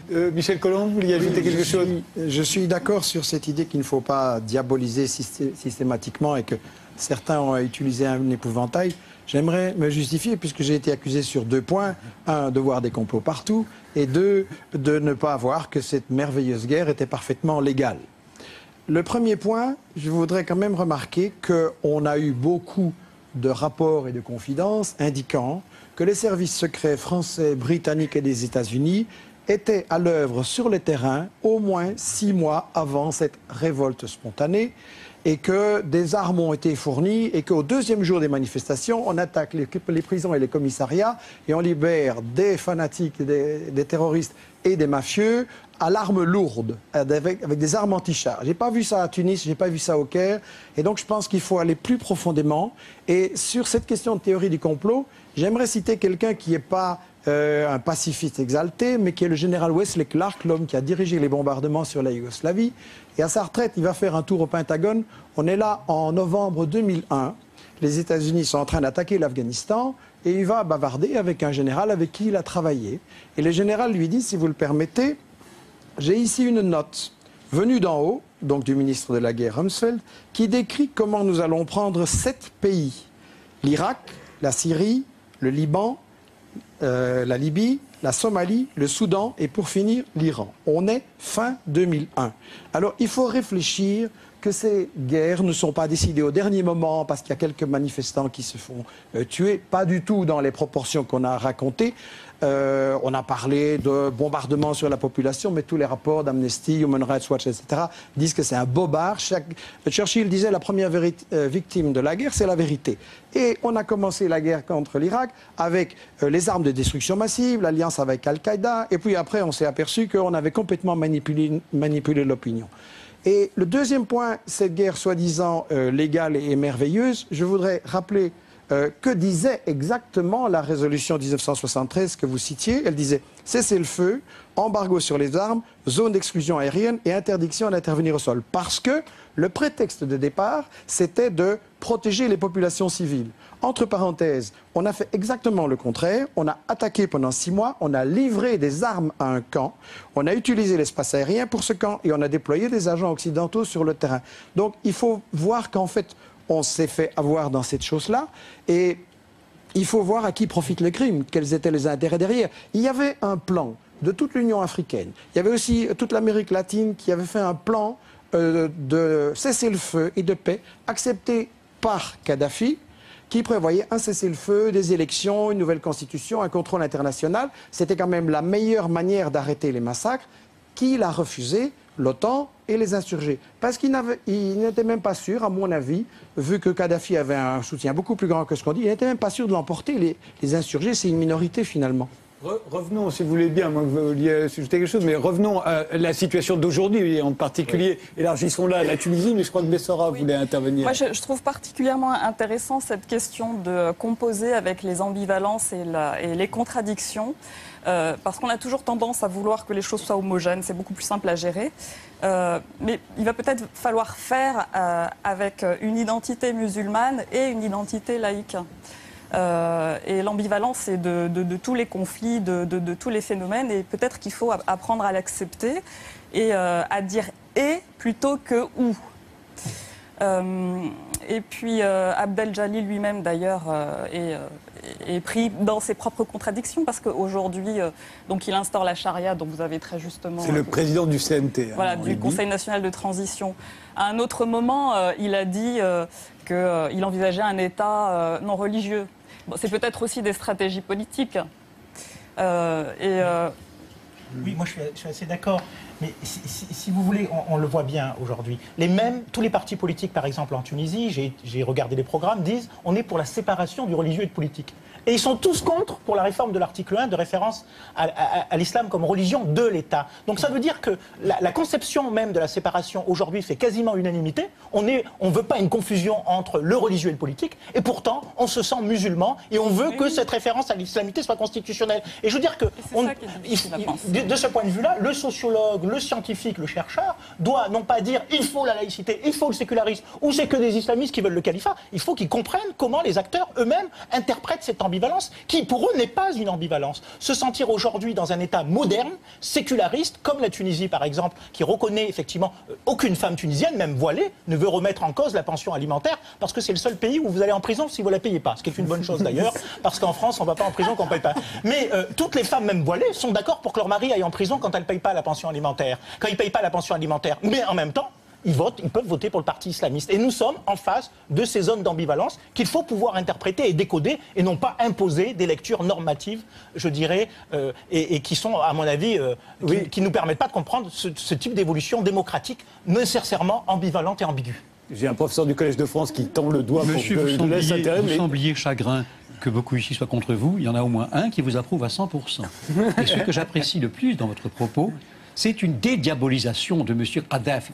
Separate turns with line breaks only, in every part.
Michel Colomb, vous vouliez ajouter quelque chose?
Je suis d'accord sur cette idée qu'il ne faut pas diaboliser systématiquement et que certains ont utilisé un épouvantail. J'aimerais me justifier puisque j'ai été accusé sur 2 points. 1, de voir des complots partout et 2, de ne pas voir que cette merveilleuse guerre était parfaitement légale. Le premier point, je voudrais quand même remarquer qu'on a eu beaucoup de rapports et de confidences indiquant que les services secrets français, britanniques et des États-Unis étaient à l'œuvre sur le terrain au moins 6 mois avant cette révolte spontanée et que des armes ont été fournies et qu'au 2e jour des manifestations, on attaque les prisons et les commissariats et on libère des fanatiques, des terroristes et des mafieux à l'arme lourde, avec des armes anti-chars. Je n'ai pas vu ça à Tunis, je n'ai pas vu ça au Caire. Et donc je pense qu'il faut aller plus profondément. Et sur cette question de théorie du complot, j'aimerais citer quelqu'un qui n'est pas un pacifiste exalté, mais qui est le général Wesley Clark, l'homme qui a dirigé les bombardements sur la Yougoslavie. Et à sa retraite, il va faire un tour au Pentagone. On est là en novembre 2001. Les États-Unis sont en train d'attaquer l'Afghanistan et il va bavarder avec un général avec qui il a travaillé. Et le général lui dit, si vous le permettez, j'ai ici une note venue d'en haut, donc du ministre de la Guerre Rumsfeld, qui décrit comment nous allons prendre 7 pays. L'Irak, la Syrie, le Liban, la Libye, la Somalie, le Soudan et pour finir l'Iran. On est fin 2001. Alors il faut réfléchir que ces guerres ne sont pas décidées au dernier moment parce qu'il y a quelques manifestants qui se font tuer, pas du tout dans les proportions qu'on a racontées. On a parlé de bombardements sur la population, mais tous les rapports d'Amnesty, Human Rights Watch, etc. disent que c'est un bobard. Churchill disait la première victime de la guerre, c'est la vérité. Et on a commencé la guerre contre l'Irak avec les armes de destruction massive, l'alliance avec Al-Qaïda, et puis après on s'est aperçu qu'on avait complètement manipulé l'opinion. Et le deuxième point, cette guerre soi-disant légale et merveilleuse, je voudrais rappeler que disait exactement la résolution 1973 que vous citiez. Elle disait « Cessez-le-feu, embargo sur les armes, zone d'exclusion aérienne et interdiction d'intervenir au sol ». Parce que le prétexte de départ, c'était de protéger les populations civiles. Entre parenthèses, on a fait exactement le contraire. On a attaqué pendant 6 mois, on a livré des armes à un camp, on a utilisé l'espace aérien pour ce camp et on a déployé des agents occidentaux sur le terrain. Donc il faut voir qu'en fait, on s'est fait avoir dans cette chose-là et il faut voir à qui profite le crime, quels étaient les intérêts derrière. Il y avait un plan de toute l'Union africaine, il y avait aussi toute l'Amérique latine qui avait fait un plan de cessez-le-feu et de paix accepté par Kadhafi, qui prévoyait un cessez-le-feu, des élections, une nouvelle constitution, un contrôle international. C'était quand même la meilleure manière d'arrêter les massacres. Qui l'a refusé? L'OTAN et les insurgés. Parce qu'il n'était même pas sûr, à mon avis, vu que Kadhafi avait un soutien beaucoup plus grand que ce qu'on dit, il n'était même pas sûr de l'emporter. Les insurgés, c'est une minorité finalement.
Revenons, si vous voulez bien, moi vous vouliez ajouter quelque chose, mais revenons à la situation d'aujourd'hui, en particulier, élargissons-la à la Tunisie, mais je crois que Bessara voulait intervenir.
Moi, je trouve particulièrement intéressant cette question de composer avec les ambivalences et les contradictions, parce qu'on a toujours tendance à vouloir que les choses soient homogènes, c'est beaucoup plus simple à gérer. Mais il va peut-être falloir faire avec une identité musulmane et une identité laïque. Et l'ambivalence, c'est de tous les conflits, de tous les phénomènes, et peut-être qu'il faut apprendre à l'accepter et à dire « et » plutôt que « ou ». Et puis Abdel Jalil lui-même d'ailleurs est pris dans ses propres contradictions parce qu'aujourd'hui, donc il instaure la charia, dont vous avez très justement...
C'est le président du CNT.
Voilà, du Conseil national de transition. À un autre moment, il a dit qu'il envisageait un État non religieux. Bon, c'est peut-être aussi des stratégies politiques.
Oui, moi je suis assez d'accord. Mais si vous voulez, on le voit bien aujourd'hui. Tous les partis politiques, par exemple en Tunisie, j'ai regardé les programmes, disent on est pour la séparation du religieux et du politique. Et ils sont tous contre pour la réforme de l'article 1 de référence à l'islam comme religion de l'État. Donc ça veut dire que la conception même de la séparation aujourd'hui fait quasiment unanimité. On ne veut pas une confusion entre le religieux et le politique. Et pourtant, on se sent musulman et on veut que cette référence à l'islamité soit constitutionnelle. Et je veux dire que de ce point de vue-là, le sociologue, le scientifique, le chercheur doit non pas dire il faut la laïcité, il faut le sécularisme, ou c'est que des islamistes qui veulent le califat. Il faut qu'ils comprennent comment les acteurs eux-mêmes interprètent cette ambivalence ambivalence qui, pour eux, n'est pas une ambivalence. Se sentir aujourd'hui dans un État moderne, séculariste, comme la Tunisie par exemple, qui reconnaît effectivement aucune femme tunisienne, même voilée, ne veut remettre en cause la pension alimentaire, parce que c'est le seul pays où vous allez en prison si vous ne la payez pas. Ce qui est une bonne chose d'ailleurs, parce qu'en France, on ne va pas en prison quand on ne paye pas. Mais toutes les femmes, même voilées, sont d'accord pour que leur mari aille en prison quand elles ne payent pas la pension alimentaire. Quand ils ne payent pas la pension alimentaire. Mais en même temps, ils peuvent voter pour le parti islamiste. Et nous sommes en face de ces zones d'ambivalence qu'il faut pouvoir interpréter et décoder et non pas imposer des lectures normatives, je dirais, et qui sont, à mon avis, qui ne nous permettent pas de comprendre ce type d'évolution démocratique nécessairement ambivalente et ambiguë.
J'ai un professeur du Collège de France qui tend le doigt
Monsieur,
pour
vous
mais...
sembliez chagrin que beaucoup ici soient contre vous. Il y en a au moins un qui vous approuve à 100%. Et ce que j'apprécie le plus dans votre propos, c'est une dédiabolisation de M. Kadhafi.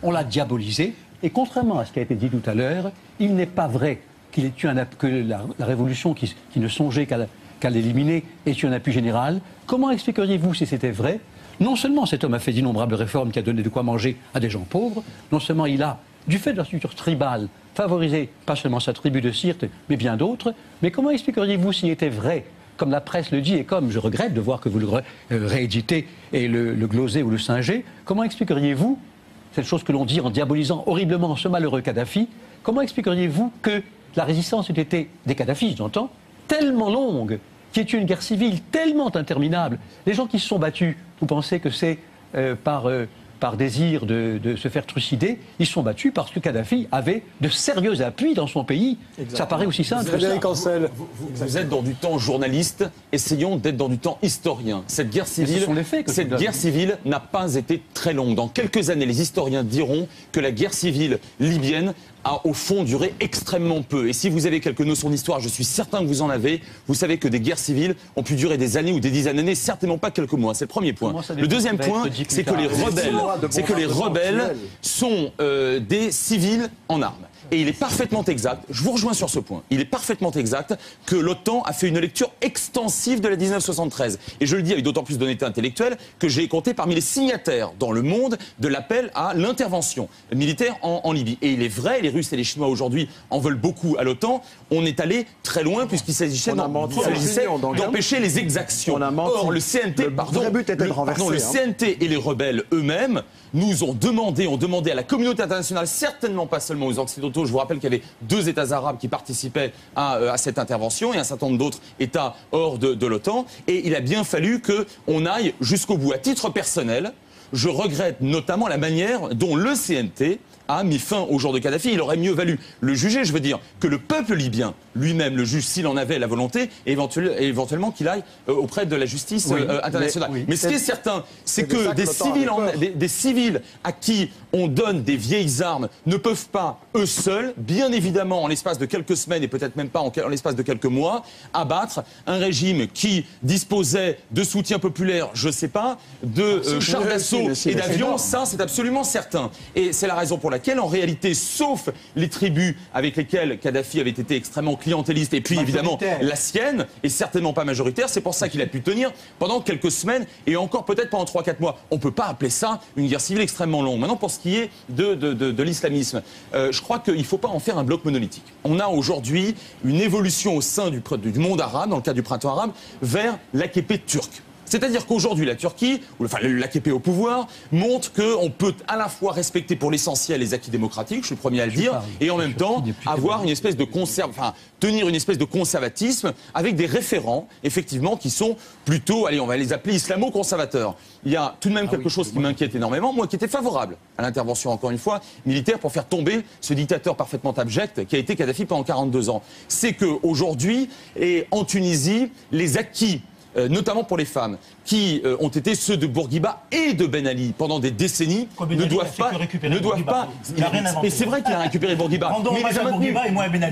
On l'a diabolisé, et contrairement à ce qui a été dit tout à l'heure, il n'est pas vrai qu'il ait eu que la révolution qui ne songeait qu'à l'éliminer ait eu un appui général. Comment expliqueriez-vous si c'était vrai? Non seulement cet homme a fait d'innombrables réformes qui a donné de quoi manger à des gens pauvres, non seulement il a, du fait de la structure tribale, favorisé pas seulement sa tribu de Sirte, mais bien d'autres, mais comment expliqueriez-vous s'il était vrai, comme la presse le dit, et comme je regrette de voir que vous le rééditez et le glosez ou le singez, comment expliqueriez-vous cette chose que l'on dit en diabolisant horriblement ce malheureux Kadhafi, comment expliqueriez-vous que la résistance ait été, des Kadhafis j'entends, tellement longue, qu'il y ait eu une guerre civile tellement interminable? Les gens qui se sont battus, vous pensez que c'est par désir de se faire trucider, ils se sont battus parce que Kadhafi avait de sérieux appuis dans son pays. Exactement. Ça paraît aussi simple que ça.
Vous êtes dans du temps journaliste, essayons d'être dans du temps historien. Cette guerre civile n'a pas été très longue. Dans quelques années, les historiens diront que la guerre civile libyenne a au fond duré extrêmement peu. Et si vous avez quelques notions d'histoire, je suis certain que vous en avez, vous savez que des guerres civiles ont pu durer des années ou des dizaines d'années, certainement pas quelques mois. C'est le premier point. Le deuxième point, c'est que les rebelles sont des civils en armes. Et il est parfaitement exact, je vous rejoins sur ce point, il est parfaitement exact que l'OTAN a fait une lecture extensive de la 1973. Et je le dis avec d'autant plus d'honnêteté intellectuelle que j'ai compté parmi les signataires dans le monde de l'appel à l'intervention militaire en Libye. Et il est vrai, les Russes et les Chinois aujourd'hui en veulent beaucoup à l'OTAN, on est allé très loin puisqu'il s'agissait d'empêcher les exactions. Or, le CNT, le CNT et les rebelles eux-mêmes nous ont demandé à la communauté internationale, certainement pas seulement aux Occidentaux, je vous rappelle qu'il y avait 2 États arabes qui participaient à cette intervention et un certain nombre d'autres États hors de l'OTAN, et il a bien fallu qu'on aille jusqu'au bout. À titre personnel, je regrette notamment la manière dont le CNT a mis fin au jour de Kadhafi. Il aurait mieux valu le juger, je veux dire, que le peuple libyen lui-même le juge s'il en avait la volonté, et éventuellement qu'il aille auprès de la justice internationale. Mais ce qui est certain, c'est que des civils à qui on donne des vieilles armes ne peuvent pas, eux seuls, bien évidemment en l'espace de quelques semaines et peut-être même pas en l'espace de quelques mois, abattre un régime qui disposait de soutien populaire, je ne sais pas, de chars d'assaut et d'avions, ça c'est absolument certain. Et c'est la raison pour laquelle, en réalité, sauf les tribus avec lesquelles Kadhafi avait été extrêmement clientéliste, et puis évidemment la sienne, et certainement pas majoritaire, c'est pour ça qu'il a pu tenir pendant quelques semaines, et encore peut-être pendant 3-4 mois. On ne peut pas appeler ça une guerre civile extrêmement longue. Maintenant, pour ce qui est de l'islamisme, je crois qu'il ne faut pas en faire un bloc monolithique. On a aujourd'hui une évolution au sein du monde arabe, dans le cadre du printemps arabe, vers l'AKP turc. C'est-à-dire qu'aujourd'hui, la Turquie, l'AKP au pouvoir, montre qu'on peut à la fois respecter pour l'essentiel les acquis démocratiques, je suis le premier à le dire, et en même temps avoir une espèce de tenir une espèce de conservatisme avec des référents, effectivement, qui sont plutôt, allez, on va les appeler islamo-conservateurs. Il y a tout de même quelque chose qui m'inquiète énormément, moi qui étais favorable à l'intervention, encore une fois, militaire pour faire tomber ce dictateur parfaitement abject qui a été Kadhafi pendant 42 ans. C'est qu'aujourd'hui, et en Tunisie, les acquis notamment pour les femmes, qui ont été ceux de Bourguiba et de Ben Ali pendant des décennies, ne doivent pas. Mais c'est vrai qu'il a récupéré Bourguiba.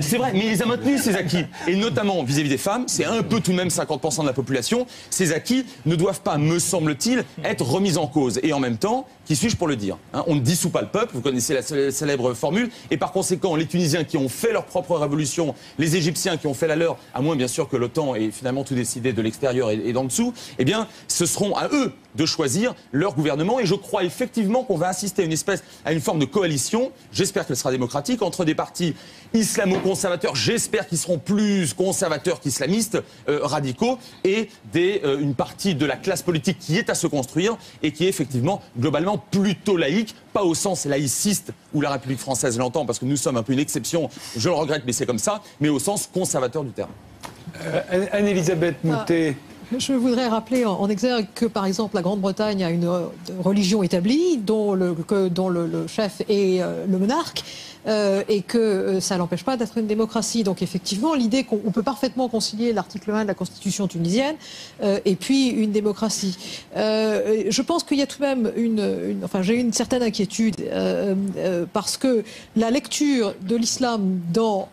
C'est vrai, mais il les a maintenus, ces acquis. Et notamment vis-à-vis des femmes, c'est un peu tout de même 50% de la population. Ces acquis ne doivent pas, me semble-t-il, être remis en cause. Et en même temps, qui suis-je pour le dire, hein, on ne dissout pas le peuple, vous connaissez la célèbre formule, et par conséquent, les Tunisiens qui ont fait leur propre révolution, les Égyptiens qui ont fait la leur, à moins bien sûr que l'OTAN ait finalement tout décidé de l'extérieur l'intérieur et d'en dessous, eh bien, ce seront à eux de choisir leur gouvernement. Et je crois effectivement qu'on va assister à une forme de coalition, j'espère qu'elle sera démocratique, entre des partis islamo-conservateurs, j'espère qu'ils seront plus conservateurs qu'islamistes, radicaux, et une partie de la classe politique qui est à se construire et qui est effectivement globalement plutôt laïque, pas au sens laïciste où la République française l'entend, parce que nous sommes un peu une exception, je le regrette, mais c'est comme ça, mais au sens conservateur du terme.
Anne-Elisabeth Moutet.
Je voudrais rappeler en exergue que, par exemple, la Grande-Bretagne a une religion établie dont le chef est le monarque. Et que ça n'empêche pas d'être une démocratie. Donc effectivement, l'idée qu'on peut parfaitement concilier l'article 1 de la Constitution tunisienne et puis une démocratie. Je pense qu'il y a tout de même j'ai une certaine inquiétude parce que la lecture de l'islam dans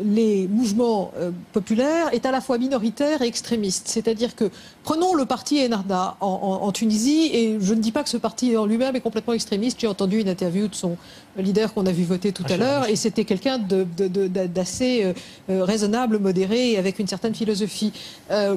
les mouvements populaires est à la fois minoritaire et extrémiste. C'est-à-dire que prenons le parti Ennahda en Tunisie, et je ne dis pas que ce parti en lui-même est complètement extrémiste. J'ai entendu une interview de son leader qu'on a vu voter tout à l'heure, et c'était quelqu'un d'assez raisonnable, modéré, et avec une certaine philosophie.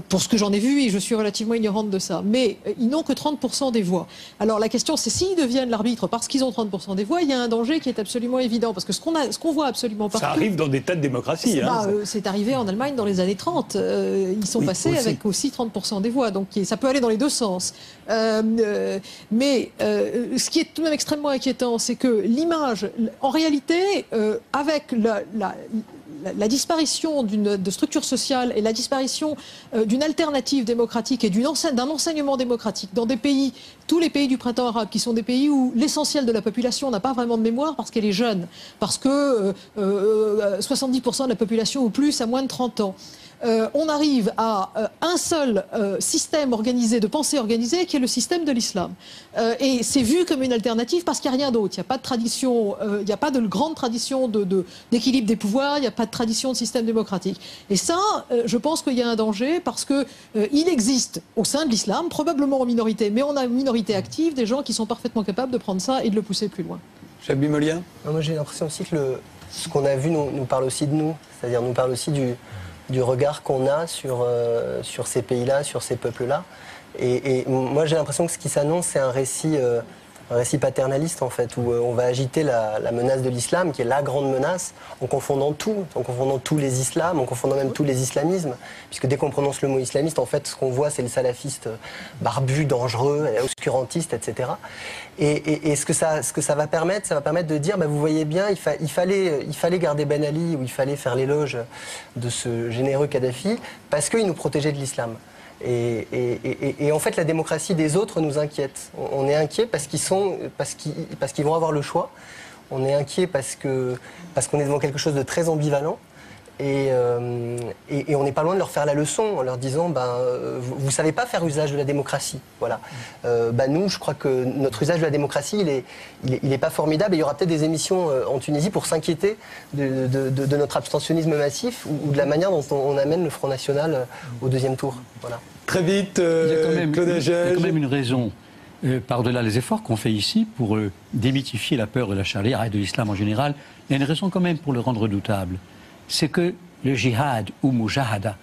Pour ce que j'en ai vu, et je suis relativement ignorante de ça. Mais ils n'ont que 30% des voix. Alors la question, c'est s'ils deviennent l'arbitre parce qu'ils ont 30% des voix, il y a un danger qui est absolument évident. Parce que ce qu'on voit absolument partout...
Ça arrive dans des tas de démocraties.
C'est arrivé en Allemagne dans les années 30. Ils sont passés avec aussi 30% des voix. Donc ça peut aller dans les deux sens. Mais ce qui est tout de même extrêmement inquiétant, c'est que l'image, en réalité, avec la disparition de structures sociales et la disparition d'une alternative démocratique et d'un enseignement démocratique dans des pays, tous les pays du printemps arabe, qui sont des pays où l'essentiel de la population n'a pas vraiment de mémoire parce qu'elle est jeune, parce que 70% de la population ou plus a moins de 30 ans. On arrive à un seul système organisé, de pensée organisée, qui est le système de l'islam. Et c'est vu comme une alternative parce qu'il n'y a rien d'autre. Il n'y a pas de tradition, il n'y a pas de grande tradition d'équilibre des pouvoirs, il n'y a pas de tradition de système démocratique. Et ça, je pense qu'il y a un danger parce qu'il existe au sein de l'islam, probablement en minorité, mais on a une minorité active, des gens qui sont parfaitement capables de prendre ça et de le pousser plus loin.
Chabi Molien.
Moi j'ai l'impression aussi que ce qu'on a vu nous parle aussi de nous, c'est-à-dire nous parle aussi du regard qu'on a sur ces pays-là, sur ces peuples-là. Et moi, j'ai l'impression que ce qui s'annonce, c'est un récit paternaliste, en fait, où on va agiter la menace de l'islam, qui est la grande menace, en confondant tous les islams, en confondant même tous les islamismes. Puisque dès qu'on prononce le mot islamiste, en fait, ce qu'on voit, c'est le salafiste barbu, dangereux, obscurantiste, etc. Et ce que ça va permettre, de dire, vous voyez bien, il fallait garder Ben Ali, ou il fallait faire l'éloge de ce généreux Kadhafi, parce qu'il nous protégeait de l'islam. Et en fait, la démocratie des autres nous inquiète. On est inquiet parce qu'ils vont avoir le choix. On est inquiet parce qu'on est devant quelque chose de très ambivalent. Et on n'est pas loin de leur faire la leçon en leur disant vous ne savez pas faire usage de la démocratie. Voilà. Nous, je crois que notre usage de la démocratie, il est pas formidable. Et il y aura peut-être des émissions en Tunisie pour s'inquiéter de notre abstentionnisme massif ou de la manière dont on amène le Front National au deuxième tour. Voilà.
Très vite,
Claude Agege. Il y a quand même une raison. Par-delà les efforts qu'on fait ici pour démythifier la peur de la charia et de l'islam en général, il y a une raison quand même pour le rendre redoutable. C'est que le djihad ou mujahada,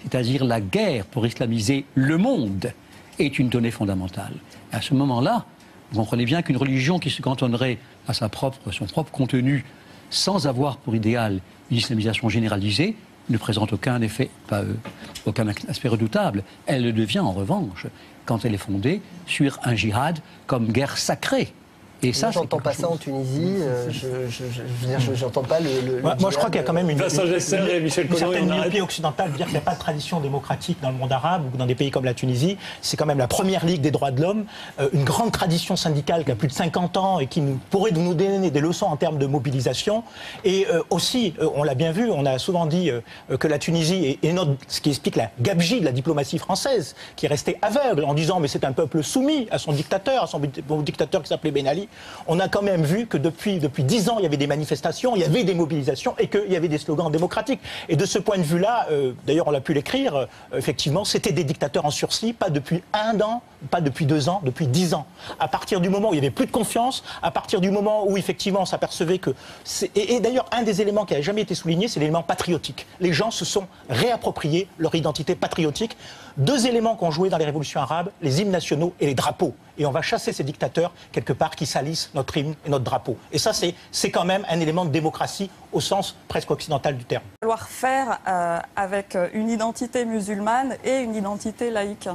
c'est-à-dire la guerre pour islamiser le monde, est une donnée fondamentale. Et à ce moment-là, vous comprenez bien qu'une religion qui se cantonnerait à son propre contenu sans avoir pour idéal une islamisation généralisée ne présente aucun effet, aucun aspect redoutable. Elle le devient en revanche quand elle est fondée sur un djihad comme guerre sacrée. Et ça,
j'entends pas ça en Tunisie. J'entends pas le
moi, je crois qu'il y a quand même une
certaine
myopie occidentale de dire qu'il n'y a pas de tradition démocratique dans le monde arabe ou dans des pays comme la Tunisie. C'est quand même la première ligue des droits de l'homme, une grande tradition syndicale qui a plus de 50 ans et qui pourrait nous donner des leçons en termes de mobilisation. Et aussi, on l'a bien vu, on a souvent dit que la Tunisie est ce qui explique la gabegie de la diplomatie française, qui est restée aveugle en disant mais c'est un peuple soumis à son dictateur qui s'appelait Ben Ali. On a quand même vu que depuis 10 ans, il y avait des manifestations, il y avait des mobilisations et qu'il y avait des slogans démocratiques. Et de ce point de vue-là, d'ailleurs on l'a pu l'écrire, effectivement, c'était des dictateurs en sursis, pas depuis 1 an, pas depuis 2 ans, depuis 10 ans. À partir du moment où il n'y avait plus de confiance, à partir du moment où effectivement on s'apercevait que... Et d'ailleurs, un des éléments qui n'a jamais été souligné, c'est l'élément patriotique. Les gens se sont réappropriés leur identité patriotique. deux éléments qu'ont joué dans les révolutions arabes, les hymnes nationaux et les drapeaux. Et on va chasser ces dictateurs, quelque part, qui salissent notre hymne et notre drapeau. Et ça, c'est quand même un élément de démocratie au sens presque occidental du terme.
Il va falloir faire avec une identité musulmane et une identité laïque.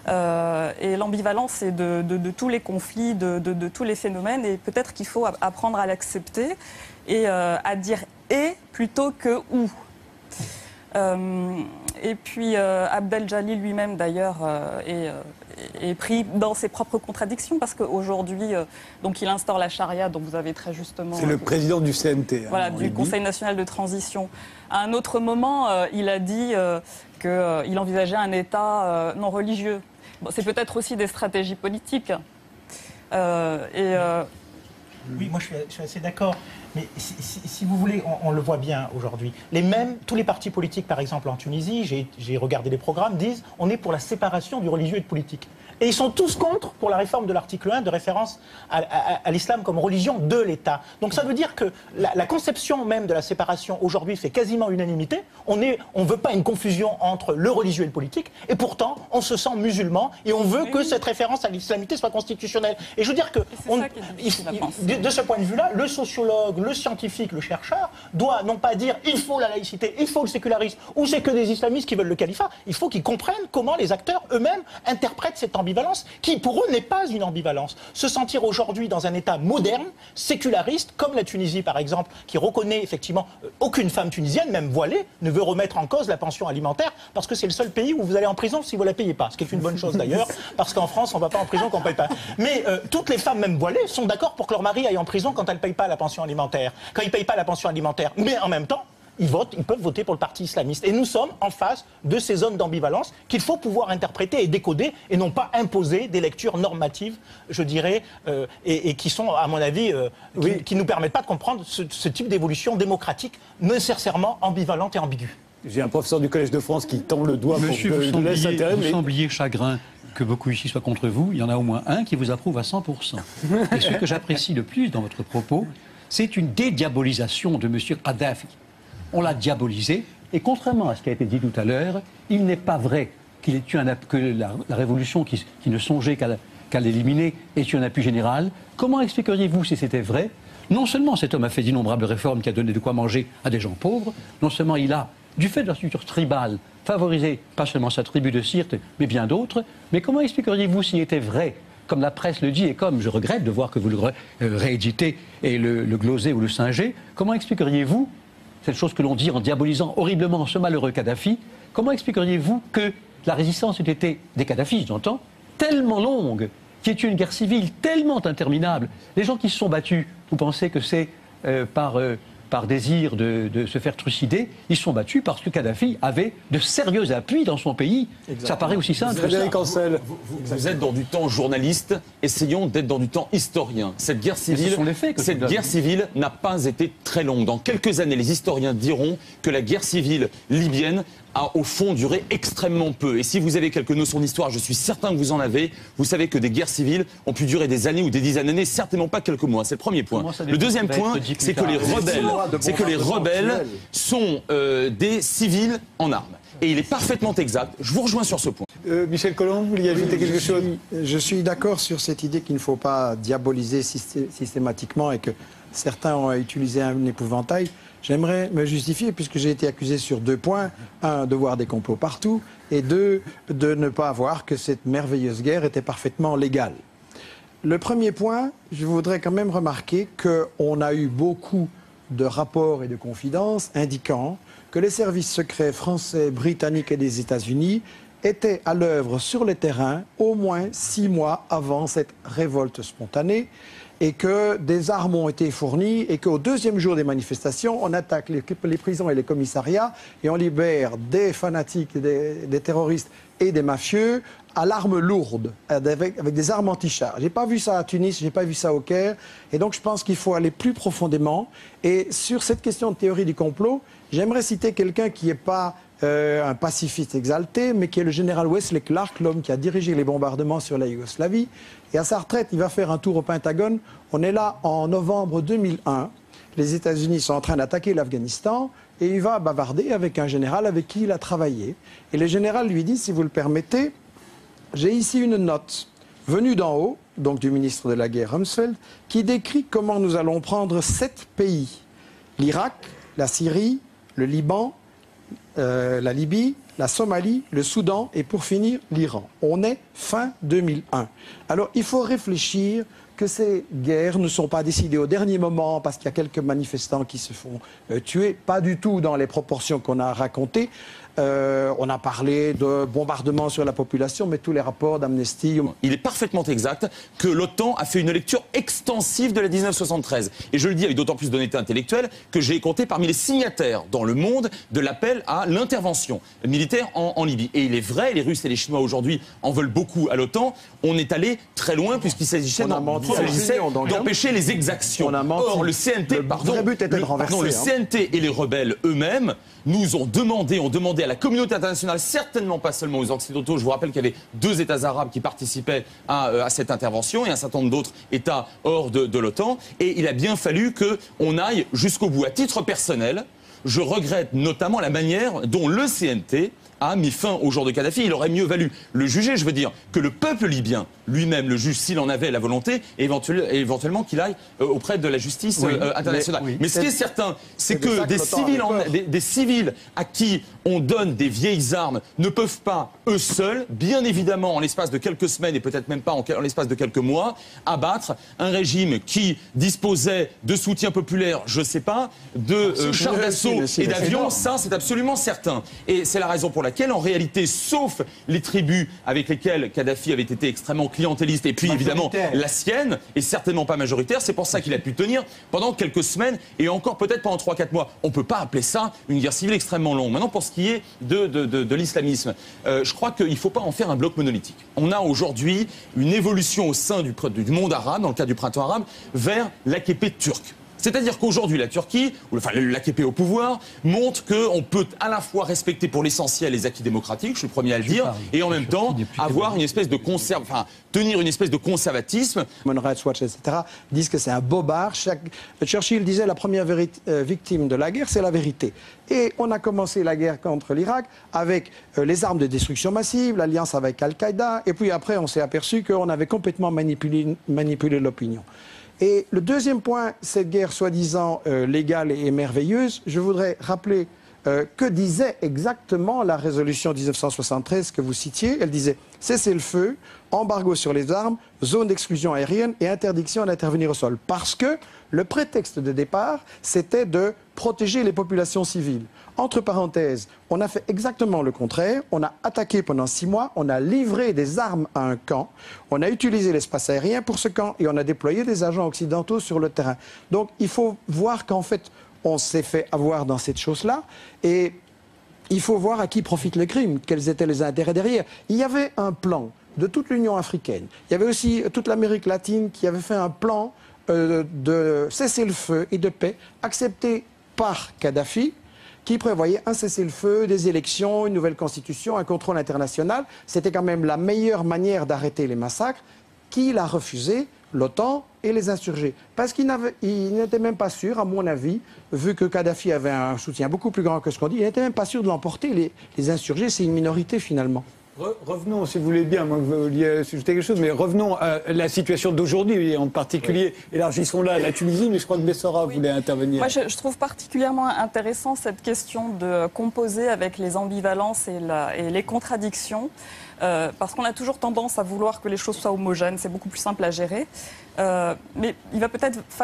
Et l'ambivalence est de tous les conflits, de tous les phénomènes, et peut-être qu'il faut apprendre à l'accepter et à dire « et » plutôt que « ou ». Et puis Abdel Jalil lui-même d'ailleurs est pris dans ses propres contradictions parce qu'aujourd'hui, donc il instaure la charia, dont vous avez très justement...
C'est le président du CNT.
Voilà, du Conseil national de transition. À un autre moment, il a dit qu'il envisageait un État non religieux. Bon, c'est peut-être aussi des stratégies politiques.
Oui, moi je suis assez d'accord. Mais si vous voulez, on le voit bien aujourd'hui. Tous les partis politiques, par exemple en Tunisie, j'ai regardé les programmes, disent on est pour la séparation du religieux et de politique. Et ils sont tous contre pour la réforme de l'article 1 de référence à l'islam comme religion de l'État. Donc ça veut dire que la conception même de la séparation aujourd'hui fait quasiment unanimité. On ne veut pas une confusion entre le religieux et le politique. Et pourtant, on se sent musulman et on veut que cette référence à l'islamité soit constitutionnelle. Et je veux dire que de ce point de vue-là, le sociologue, le scientifique, le chercheur doit non pas dire il faut la laïcité, il faut le sécularisme, ou c'est que des islamistes qui veulent le califat. Il faut qu'ils comprennent comment les acteurs eux-mêmes interprètent cette ambivalence, qui pour eux n'est pas une ambivalence. Se sentir aujourd'hui dans un État moderne, séculariste, comme la Tunisie par exemple, qui reconnaît effectivement aucune femme tunisienne, même voilée, ne veut remettre en cause la pension alimentaire, parce que c'est le seul pays où vous allez en prison si vous ne la payez pas. Ce qui est une bonne chose d'ailleurs, parce qu'en France, on ne va pas en prison quand on ne paye pas. Mais toutes les femmes, même voilées, sont d'accord pour que leur mari aille en prison quand elles ne payent pas la pension alimentaire. Quand ils ne payent pas la pension alimentaire. Mais en même temps, ils peuvent voter pour le parti islamiste. Et nous sommes en face de ces zones d'ambivalence qu'il faut pouvoir interpréter et décoder et non pas imposer des lectures normatives, je dirais, et qui sont, à mon avis, qui ne nous permettent pas de comprendre ce type d'évolution démocratique nécessairement ambivalente et ambiguë.
J'ai un professeur du Collège de France qui tend le doigt
Monsieur,
pour que je laisse intérêt.
Vous sembliez chagrin que beaucoup ici soient contre vous. Il y en a au moins un qui vous approuve à 100%. Et ce que j'apprécie le plus dans votre propos, c'est une dédiabolisation de M. Kadhafi. On l'a diabolisé, et contrairement à ce qui a été dit tout à l'heure, il n'est pas vrai que la révolution qui ne songeait qu'à l'éliminer ait eu un appui général. Comment expliqueriez-vous si c'était vrai? Non seulement cet homme a fait d'innombrables réformes qui a donné de quoi manger à des gens pauvres, non seulement il a, du fait de la structure tribale, favorisé pas seulement sa tribu de Sirte, mais bien d'autres, mais comment expliqueriez-vous s'il était vrai, comme la presse le dit, et comme je regrette de voir que vous le rééditez et le glosez ou le singez, comment expliqueriez-vous cette chose que l'on dit en diabolisant horriblement ce malheureux Kadhafi, comment expliqueriez-vous que la résistance ait été, des Kadhafis j'entends, tellement longue, qu'il y ait eu une guerre civile tellement interminable? Les gens qui se sont battus, vous pensez que c'est par désir de se faire trucider, ils se sont battus parce que Kadhafi avait de sérieux appuis dans son pays. Exactement. Ça paraît aussi simple que ça.
Vous êtes dans du temps journaliste, essayons d'être dans du temps historien. Cette guerre civile n'a pas été très longue. Dans quelques années, les historiens diront que la guerre civile libyenne a au fond duré extrêmement peu. Et si vous avez quelques notions d'histoire, je suis certain que vous en avez, vous savez que des guerres civiles ont pu durer des années ou des dizaines d'années, certainement pas quelques mois. C'est le premier point. Le deuxième point, c'est que les rebelles sont des civils en armes. Et il est parfaitement exact. Je vous rejoins sur ce point.
Michel Colomb, vous vouliez ajouter quelque chose?
Je suis d'accord sur cette idée qu'il ne faut pas diaboliser systématiquement et que certains ont utilisé un épouvantail. J'aimerais me justifier puisque j'ai été accusé sur 2 points. 1, de voir des complots partout et 2, de ne pas voir que cette merveilleuse guerre était parfaitement légale. Le premier point, je voudrais quand même remarquer qu'on a eu beaucoup de rapports et de confidences indiquant que les services secrets français, britanniques et des États-Unis étaient à l'œuvre sur le terrain au moins 6 mois avant cette révolte spontanée et que des armes ont été fournies et qu'au 2e jour des manifestations, on attaque les prisons et les commissariats et on libère des fanatiques, des terroristes et des mafieux à l'arme lourde, avec des armes anti-chars. Je n'ai pas vu ça à Tunis, je n'ai pas vu ça au Caire. Et donc je pense qu'il faut aller plus profondément. Et sur cette question de théorie du complot, j'aimerais citer quelqu'un qui n'est pas un pacifiste exalté, mais qui est le général Wesley Clark, l'homme qui a dirigé les bombardements sur la Yougoslavie. Et à sa retraite, il va faire un tour au Pentagone. On est là en novembre 2001. les États-Unis sont en train d'attaquer l'Afghanistan et il va bavarder avec un général avec qui il a travaillé. Et le général lui dit, si vous le permettez, j'ai ici une note venue d'en haut, donc du ministre de la Guerre Rumsfeld, qui décrit comment nous allons prendre 7 pays. L'Irak, la Syrie, le Liban, la Libye, la Somalie, le Soudan et pour finir l'Iran. On est fin 2001. Alors il faut réfléchir que ces guerres ne sont pas décidées au dernier moment parce qu'il y a quelques manifestants qui se font tuer, pas du tout dans les proportions qu'on a racontées. On a parlé de bombardements sur la population, mais tous les rapports d'Amnesty...
Il est parfaitement exact que l'OTAN a fait une lecture extensive de la 1973. Et je le dis avec d'autant plus d'honnêteté intellectuelle que j'ai compté parmi les signataires dans le monde de l'appel à l'intervention militaire en Libye. Et il est vrai, les Russes et les Chinois aujourd'hui en veulent beaucoup à l'OTAN. On est allé très loin puisqu'il s'agissait d'empêcher les exactions. Or, le CNT, le CNT et les rebelles eux-mêmes nous ont demandé à la communauté internationale, certainement pas seulement aux Occidentaux, je vous rappelle qu'il y avait 2 États arabes qui participaient à cette intervention et un certain nombre d'autres États hors de l'OTAN, et il a bien fallu qu'on aille jusqu'au bout. À titre personnel, je regrette notamment la manière dont le CNT a mis fin au jour de Kadhafi. Il aurait mieux valu le juger, je veux dire, que le peuple libyen lui-même le juge s'il en avait la volonté, et éventuellement qu'il aille auprès de la justice internationale. Mais ce qui est certain, c'est que des civils à qui on donne des vieilles armes ne peuvent pas, eux seuls, bien évidemment en l'espace de quelques semaines et peut-être même pas en l'espace de quelques mois, abattre un régime qui disposait de soutien populaire, je sais pas, de chars d'assaut et d'avions, ça c'est absolument certain. Et c'est la raison pour laquelle, en réalité, sauf les tribus avec lesquelles Kadhafi avait été extrêmement clientéliste, et puis évidemment la sienne, est certainement pas majoritaire, c'est pour ça qu'il a pu tenir pendant quelques semaines, et encore peut-être pendant 3-4 mois. On ne peut pas appeler ça une guerre civile extrêmement longue. Maintenant, pour ce qui est de l'islamisme, je crois qu'il ne faut pas en faire un bloc monolithique. On a aujourd'hui une évolution au sein du monde arabe, dans le cadre du printemps arabe, vers l'AKP turc. C'est-à-dire qu'aujourd'hui, la Turquie, enfin l'AKP au pouvoir, montre qu'on peut à la fois respecter pour l'essentiel les acquis démocratiques, je suis le premier à le dire, et en même temps avoir une espèce de tenir une espèce de conservatisme.
Human Rights Watch, etc., disent que c'est un bobard. Churchill disait la première victime de la guerre, c'est la vérité. Et on a commencé la guerre contre l'Irak avec les armes de destruction massive, l'alliance avec Al-Qaïda, et puis après on s'est aperçu qu'on avait complètement manipulé l'opinion. Et le deuxième point, cette guerre soi-disant légale et merveilleuse, je voudrais rappeler que disait exactement la résolution 1973 que vous citiez. Elle disait « cessez-le-feu, embargo sur les armes, zone d'exclusion aérienne et interdiction d'intervenir au sol ». Parce que le prétexte de départ, c'était de protéger les populations civiles. Entre parenthèses, on a fait exactement le contraire. On a attaqué pendant 6 mois, on a livré des armes à un camp, on a utilisé l'espace aérien pour ce camp et on a déployé des agents occidentaux sur le terrain. Donc il faut voir qu'en fait, on s'est fait avoir dans cette chose-là et il faut voir à qui profite le crime, quels étaient les intérêts derrière. Il y avait un plan de toute l'Union africaine. Il y avait aussi toute l'Amérique latine qui avait fait un plan de cessez-le-feu et de paix accepté par Kadhafi, qui prévoyait un cessez-le-feu, des élections, une nouvelle constitution, un contrôle international. C'était quand même la meilleure manière d'arrêter les massacres. Qui l'a refusé? L'OTAN et les insurgés. Parce qu'il n'était même pas sûr, à mon avis, vu que Kadhafi avait un soutien beaucoup plus grand que ce qu'on dit, il n'était même pas sûr de l'emporter. Les insurgés, c'est une minorité finalement.
Revenons, si vous voulez bien, moi, vous vouliez ajouter quelque chose, mais revenons à la situation d'aujourd'hui, en particulier, élargissons-la à la Tunisie, mais je crois que Bessara voulait intervenir.
Moi, je trouve particulièrement intéressant cette question de composer avec les ambivalences et les contradictions, parce qu'on a toujours tendance à vouloir que les choses soient homogènes, c'est beaucoup plus simple à gérer, mais il va peut-être